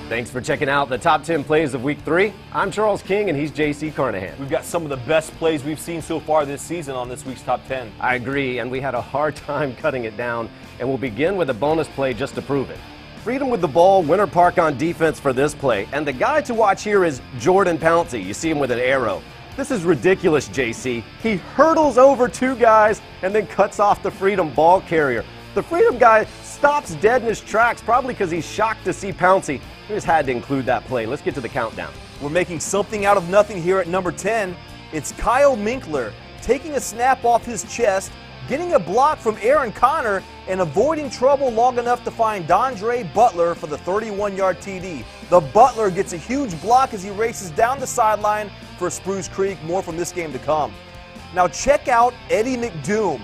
Thanks for checking out the top 10 plays of Week 3. I'm Charles King, and he's J.C. Carnahan. We've got some of the best plays we've seen so far this season on this week's top 10. I agree, and we had a hard time cutting it down, and we'll begin with a bonus play just to prove it. Freedom with the ball, Winter Park on defense for this play, and the guy to watch here is Jordan Pouncey. You see him with an arrow. This is ridiculous, J.C. He hurdles over two guys and then cuts off the Freedom ball carrier. The Freedom guy stops dead in his tracks, probably because he's shocked to see Pouncey. We just had to include that play. Let's get to the countdown. We're making something out of nothing here at number 10. It's Kyle Minkler taking a snap off his chest, getting a block from Aaron Connor, and avoiding trouble long enough to find Dondre Butler for the 31-yard TD. The Butler gets a huge block as he races down the sideline for Spruce Creek. More from this game to come. Now check out Eddie McDoom.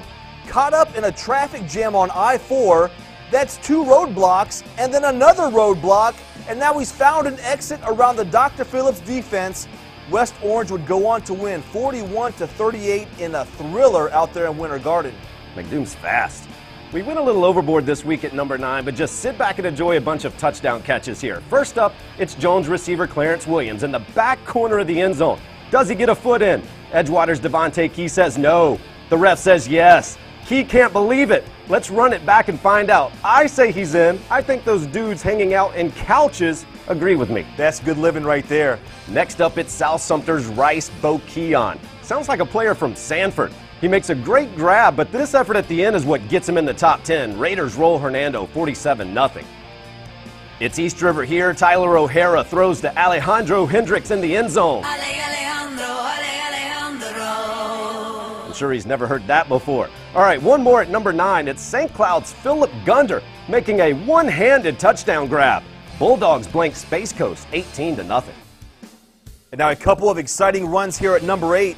Caught up in a traffic jam on I-4. That's two roadblocks and then another roadblock, and now he's found an exit around the Dr. Phillips defense. West Orange would go on to win 41-38 in a thriller out there in Winter Garden. McDoom's fast. We went a little overboard this week at number 9, but just sit back and enjoy a bunch of touchdown catches here. First up, it's Jones receiver Clarence Williams in the back corner of the end zone. Does he get a foot in? Edgewater's Devontae Key says no. The ref says yes. Key can't believe it. Let's run it back and find out. I say he's in. I think those dudes hanging out in couches agree with me. That's good living right there. Next up, it's South Sumter's Rice Bokeon. Sounds like a player from Sanford. He makes a great grab, but this effort at the end is what gets him in the top 10. Raiders roll Hernando 47-0. It's East River here. Tyler O'Hara throws to Alejandro Hendricks in the end zone. I'm sure he's never heard that before. All right, one more at number 9. It's St. Cloud's Philip Gunder making a one-handed touchdown grab. Bulldogs blank Space Coast 18-0. And now a couple of exciting runs here at number 8.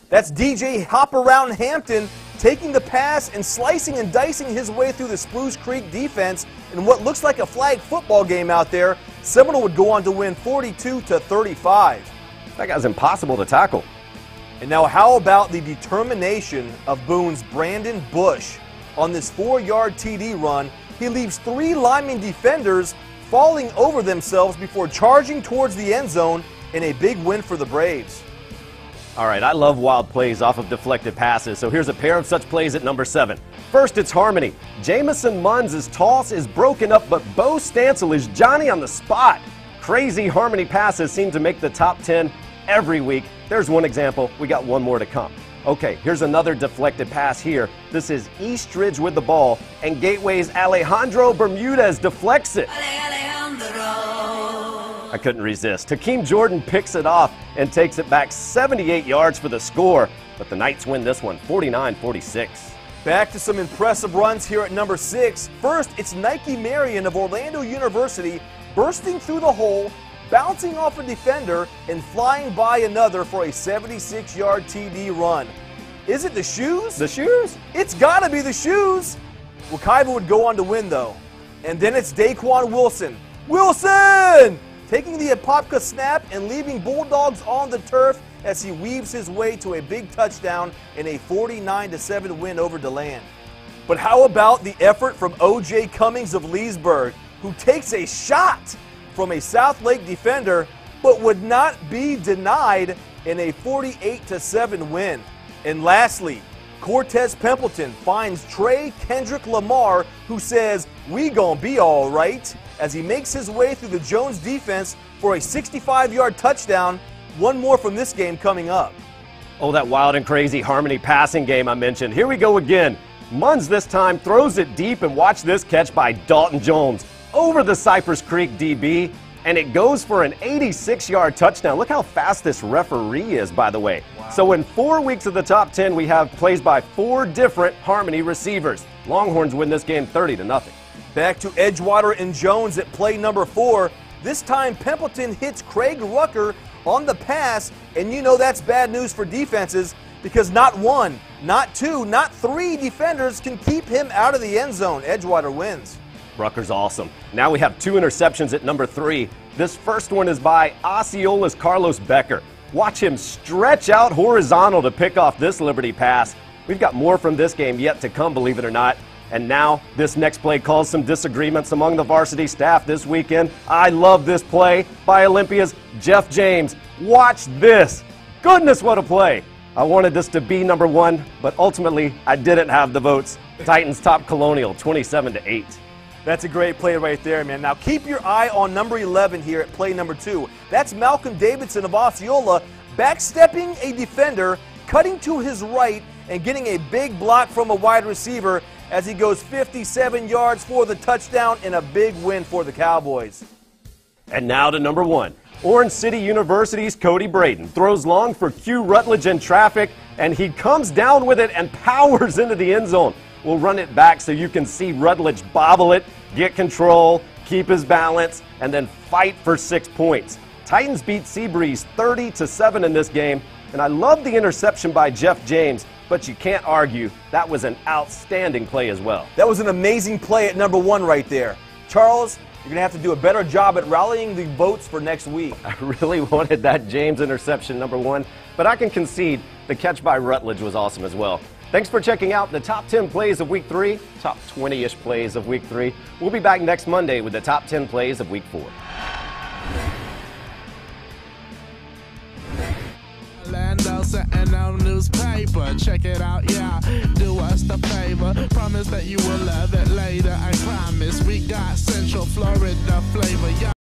That's DJ Hop Around Hampton taking the pass and slicing and dicing his way through the Spruce Creek defense in what looks like a flag football game out there. Seminole would go on to win 42-35. That guy's impossible to tackle. And now how about the determination of Boone's Brandon Bush? On this 4-yard TD run, he leaves 3 lineman defenders falling over themselves before charging towards the end zone in a big win for the Braves. All right, I love wild plays off of deflected passes, so here's a pair of such plays at number 7. First, it's Harmony. Jamison Munns' toss is broken up, but Bo Stancil is Johnny on the spot. Crazy Harmony passes seem to make the top 10 every week. There's one example. We got one more to come. Okay, here's another deflected pass here. This is Eastridge with the ball, and Gateway's Alejandro Bermudez deflects it. I couldn't resist. Hakeem Jordan picks it off and takes it back 78 yards for the score, but the Knights win this one 49-46. Back to some impressive runs here at number 6. First, it's Nike Marion of Orlando University bursting through the hole, bouncing off a defender, and flying by another for a 76-yard TD run. Is it the shoes? The shoes? It's got to be the shoes. Wekiva would go on to win, though. And then it's Daquan Wilson. Wilson! Taking the Apopka snap and leaving Bulldogs on the turf as he weaves his way to a big touchdown in a 49-7 win over DeLand. But how about the effort from O.J. Cummings of Leesburg, who takes a shot from a South Lake defender, but would not be denied in a 48-7 win. And lastly, Cortez Pimpleton finds Trey Kendrick Lamar, who says, "We gon' be all right," as he makes his way through the Jones defense for a 65-yard touchdown. One more from this game coming up. Oh, that wild and crazy Harmony passing game I mentioned. Here we go again. Munns this time throws it deep, and watch this catch by Dalton Jones over the Cypress Creek DB, and it goes for an 86-yard touchdown. Look how fast this referee is, by the way. Wow. So in 4 weeks of the top 10, we have plays by 4 different Harmony receivers. Longhorns win this game 30-0. Back to Edgewater and Jones at play number 4. This time Pimpleton hits Craig Rucker on the pass, and you know that's bad news for defenses because not 1, not 2, not 3 defenders can keep him out of the end zone. Edgewater wins. Rucker's awesome. Now we have 2 interceptions at number 3. This first one is by Osceola's Carlos Becker. Watch him stretch out horizontal to pick off this Liberty pass. We've got more from this game yet to come, believe it or not. And now, this next play caused some disagreements among the varsity staff this weekend. I love this play by Olympia's Jeff James. Watch this. Goodness, what a play. I wanted this to be number 1, but ultimately, I didn't have the votes. Titans top Colonial, 27-8. That's a great play right there, man. Now keep your eye on number 11 here at play number 2. That's Malcolm Davidson of Osceola, backstepping a defender, cutting to his right, and getting a big block from a wide receiver as he goes 57 yards for the touchdown and a big win for the Cowboys. And now to number 1. Orange City University's Cody Braden throws long for Q Rutledge in traffic, and he comes down with it and powers into the end zone. We'll run it back so you can see Rutledge bobble it, get control, keep his balance, and then fight for 6 points. Titans beat Seabreeze 30-7 in this game, and I love the interception by Jeff James, but you can't argue that was an outstanding play as well. That was an amazing play at number 1 right there. Charles, you're going to have to do a better job at rallying the votes for next week. I really wanted that James interception number 1, but I can concede the catch by Rutledge was awesome as well. Thanks for checking out the top 10 plays of Week 3, top 20-ish plays of Week 3. We'll be back next Monday with the top 10 plays of Week 4. Orlando Sentinel newspaper, check it out, yeah, do us the favor, promise that you will love it later, I promise, we got Central Florida flavor, yeah.